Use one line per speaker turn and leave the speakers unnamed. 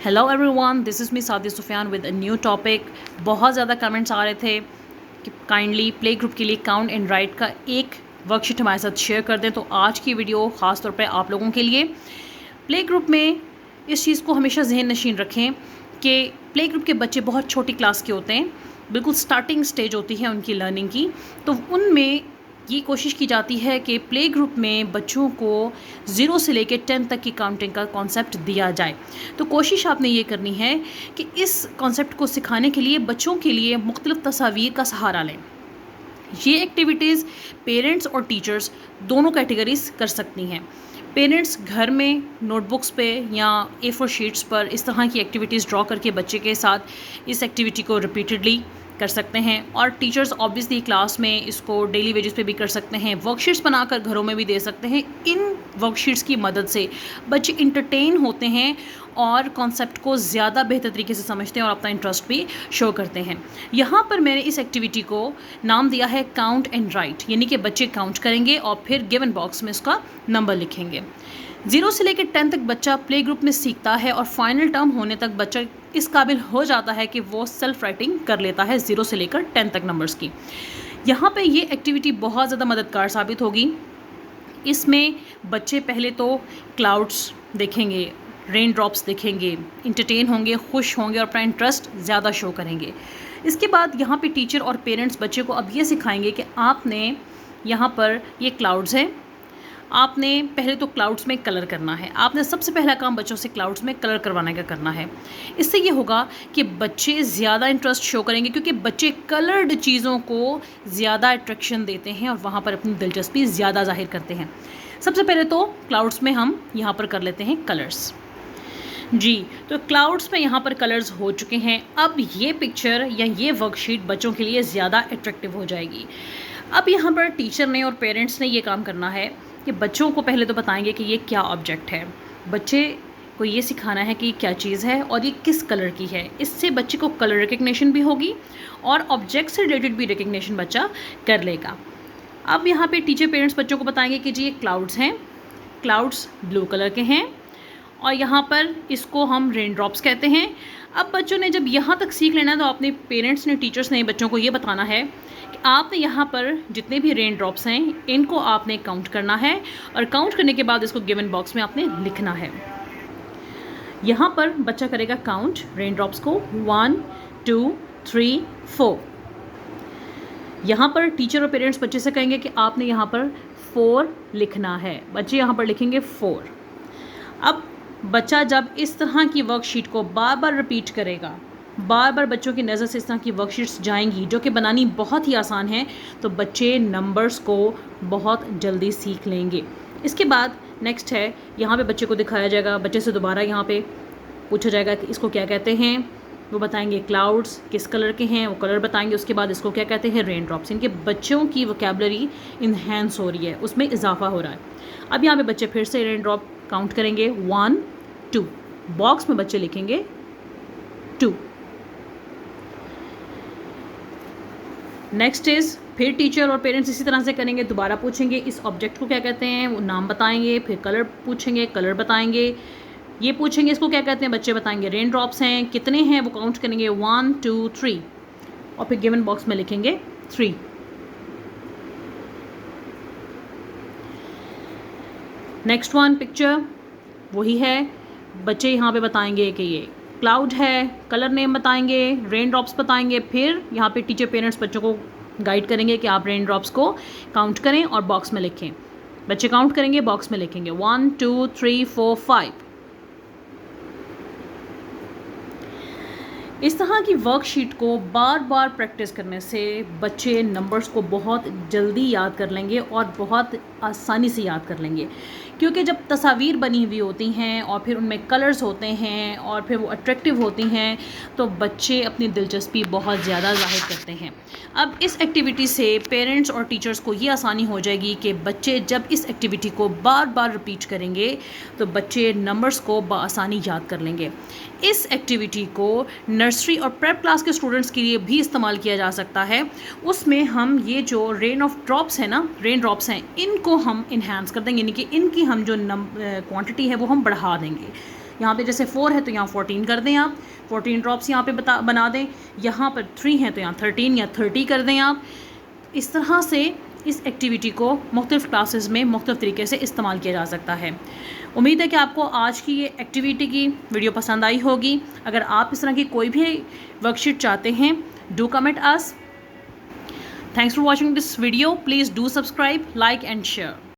Hello everyone, this is me Sadia Sufiyan with a new topic. बहुत ज़्यादा comments आ रहे थे कि काइंडली प्ले ग्रुप के लिए काउंट एंड राइट का एक वर्कशीट हमारे साथ शेयर कर दें। तो आज की वीडियो ख़ास तौर पे आप लोगों के लिए। प्ले ग्रुप में इस चीज़ को हमेशा जहन नशीन रखें कि प्ले ग्रुप के बच्चे बहुत छोटी क्लास के होते हैं, बिल्कुल स्टार्टिंग स्टेज होती है उनकी लर्निंग की। तो उनमें ये कोशिश की जाती है कि प्ले ग्रुप में बच्चों को 0 से लेकर 10 तक की काउंटिंग का कॉन्सेप्ट दिया जाए। तो कोशिश आपने ये करनी है कि इस कॉन्सेप्ट को सिखाने के लिए बच्चों के लिए मुख्तलिफ तस्वीर का सहारा लें। ये एक्टिविटीज़ पेरेंट्स और टीचर्स दोनों कैटेगरीज कर सकती हैं। पेरेंट्स घर में नोटबुक्स पे या A4 शीट्स पर इस तरह की एक्टिविटीज़ ड्रॉ करके बच्चे के साथ इस एक्टिविटी को रिपीटेडली कर सकते हैं, और टीचर्स ऑब्वियसली क्लास में इसको डेली बेसिस पे भी कर सकते हैं। वर्कशीट्स बनाकर घरों में भी दे सकते हैं। इन वर्कशीट्स की मदद से बच्चे इंटरटेन होते हैं और कॉन्सेप्ट को ज़्यादा बेहतर तरीके से समझते हैं और अपना इंटरेस्ट भी शो करते हैं। यहाँ पर मैंने इस एक्टिविटी को नाम दिया है काउंट एंड राइट, यानी कि बच्चे काउंट करेंगे और फिर गिवन बॉक्स में उसका नंबर लिखेंगे। 0 से लेकर 10 तक बच्चा प्ले ग्रुप में सीखता है और फाइनल टर्म होने तक बच्चा इस काबिल हो जाता है कि वो सेल्फ राइटिंग कर लेता है 0 से लेकर 10 तक नंबर्स की। यहाँ पे ये एक्टिविटी बहुत ज़्यादा मददगार साबित होगी। इसमें बच्चे पहले तो क्लाउड्स देखेंगे, रेन ड्रॉप्स देखेंगे, इंटरटेन होंगे, खुश होंगे और अपना इंटरेस्ट ज़्यादा शो करेंगे। इसके बाद यहाँ पे टीचर और पेरेंट्स बच्चे को अब ये सिखाएंगे कि आपने यहाँ पर ये क्लाउड्स हैं, आपने पहले तो क्लाउड्स में कलर करना है। आपने सबसे पहला काम बच्चों से क्लाउड्स में कलर करवाने का करना है। इससे ये होगा कि बच्चे ज़्यादा इंटरेस्ट शो करेंगे, क्योंकि बच्चे कलर्ड चीज़ों को ज़्यादा अट्रैक्शन देते हैं और वहाँ पर अपनी दिलचस्पी ज़्यादा जाहिर करते हैं। सबसे पहले तो क्लाउड्स में हम यहाँ पर कर लेते हैं कलर्स। जी, तो क्लाउड्स में यहाँ पर कलर्स हो चुके हैं। अब ये पिक्चर या ये वर्कशीट बच्चों के लिए ज़्यादा अट्रैक्टिव हो जाएगी। अब यहाँ पर टीचर ने और पेरेंट्स ने ये काम करना है कि बच्चों को पहले तो बताएंगे कि ये क्या ऑब्जेक्ट है। बच्चे को ये सिखाना है कि ये क्या चीज़ है और ये किस कलर की है। इससे बच्चे को कलर रिकग्निशन भी होगी और ऑब्जेक्ट से रिलेटेड भी रिकग्निशन बच्चा कर लेगा। अब यहाँ पे टीचर पेरेंट्स बच्चों को बताएंगे कि जी ये क्लाउड्स हैं, क्लाउड्स ब्लू कलर के हैं और यहाँ पर इसको हम रेन ड्रॉप्स कहते हैं। अब बच्चों ने जब यहाँ तक सीख लेना है तो अपने पेरेंट्स ने, टीचर्स ने बच्चों को ये बताना है कि आपने यहाँ पर जितने भी रेन ड्रॉप्स हैं इनको आपने काउंट करना है और काउंट करने के बाद इसको गिवन बॉक्स में आपने लिखना है। यहाँ पर बच्चा करेगा काउंट रेन ड्रॉप्स को 1 2 3 4। यहाँ पर टीचर और पेरेंट्स बच्चे से कहेंगे कि आपने यहाँ पर 4 लिखना है। बच्चे यहाँ पर लिखेंगे 4। अब बच्चा जब इस तरह की वर्कशीट को बार बार रिपीट करेगा, बार बार बच्चों की नज़र से इस तरह की वर्कशीट्स जाएंगी जो कि बनानी बहुत ही आसान है, तो बच्चे नंबर्स को बहुत जल्दी सीख लेंगे। इसके बाद नेक्स्ट है, यहाँ पे बच्चे को दिखाया जाएगा, बच्चे से दोबारा यहाँ पे पूछा जाएगा कि इसको क्या कहते हैं। वो बताएंगे क्लाउड्स किस कलर के हैं, वो कलर बताएंगे। उसके बाद इसको क्या कहते हैं, रेन ड्रॉप्स। इनके बच्चों की वोकैबुलरी इन्हेंस हो रही है, उसमें इजाफा हो रहा है। अब यहाँ पे बच्चे फिर से रेन ड्रॉप काउंट करेंगे 1 2। बॉक्स में बच्चे लिखेंगे 2। नेक्स्ट इज़, फिर टीचर और पेरेंट्स इसी तरह से करेंगे, दोबारा पूछेंगे इस ऑब्जेक्ट को क्या कहते हैं, वो नाम बताएंगे। फिर कलर पूछेंगे, कलर बताएंगे। ये पूछेंगे इसको क्या कहते हैं, बच्चे बताएंगे रेन ड्रॉप्स हैं, कितने हैं वो काउंट करेंगे 1 2 3 और फिर गिवन बॉक्स में लिखेंगे 3। नेक्स्ट वन पिक्चर वही है, बच्चे यहाँ पे बताएंगे कि ये क्लाउड है, कलर नेम बताएंगे, रेन ड्रॉप्स बताएंगे। फिर यहाँ पे टीचर पेरेंट्स बच्चों को गाइड करेंगे कि आप रेन ड्रॉप्स को काउंट करें और बॉक्स में लिखें। बच्चे काउंट करेंगे, बॉक्स में लिखेंगे 1 2 3 4 5। इस तरह की वर्कशीट को बार बार प्रैक्टिस करने से बच्चे नंबर्स को बहुत जल्दी याद कर लेंगे और बहुत आसानी से याद कर लेंगे, क्योंकि जब तस्वीर बनी हुई होती हैं और फिर उनमें कलर्स होते हैं और फिर वो अट्रैक्टिव होती हैं तो बच्चे अपनी दिलचस्पी बहुत ज़्यादा जाहिर करते हैं। अब इस एक्टिविटी से पेरेंट्स और टीचर्स को ये आसानी हो जाएगी कि बच्चे जब इस एक्टिविटी को बार बार रिपीट करेंगे तो बच्चे नंबर्स को बआसानी याद कर लेंगे। इस एक्टिविटी को नर्सरी और प्रेप क्लास के स्टूडेंट्स के लिए भी इस्तेमाल किया जा सकता है। उसमें हम ये जो रेन ऑफ ड्रॉप्स है ना, रेन ड्रॉप्स हैं, इनको हम इन्हांस कर देंगे, यानी कि इनकी हम जो क्वांटिटी है वो हम बढ़ा देंगे। यहाँ पे जैसे 4 है तो यहाँ 14 कर दें आप, 14 ड्रॉप्स यहाँ पे बना दें। यहाँ पर 3 है तो यहाँ 13 या 30 कर दें आप। इस तरह से इस एक्टिविटी को मुख्तलिफ़ क्लासेस में मुख्तलिफ़ तरीके से इस्तेमाल किया जा सकता है। उम्मीद है कि आपको आज की ये एक्टिविटी की वीडियो पसंद आई होगी। अगर आप इस तरह की कोई भी वर्कशीट चाहते हैं, do comment us. Thanks for watching this video. Please do subscribe, like and share.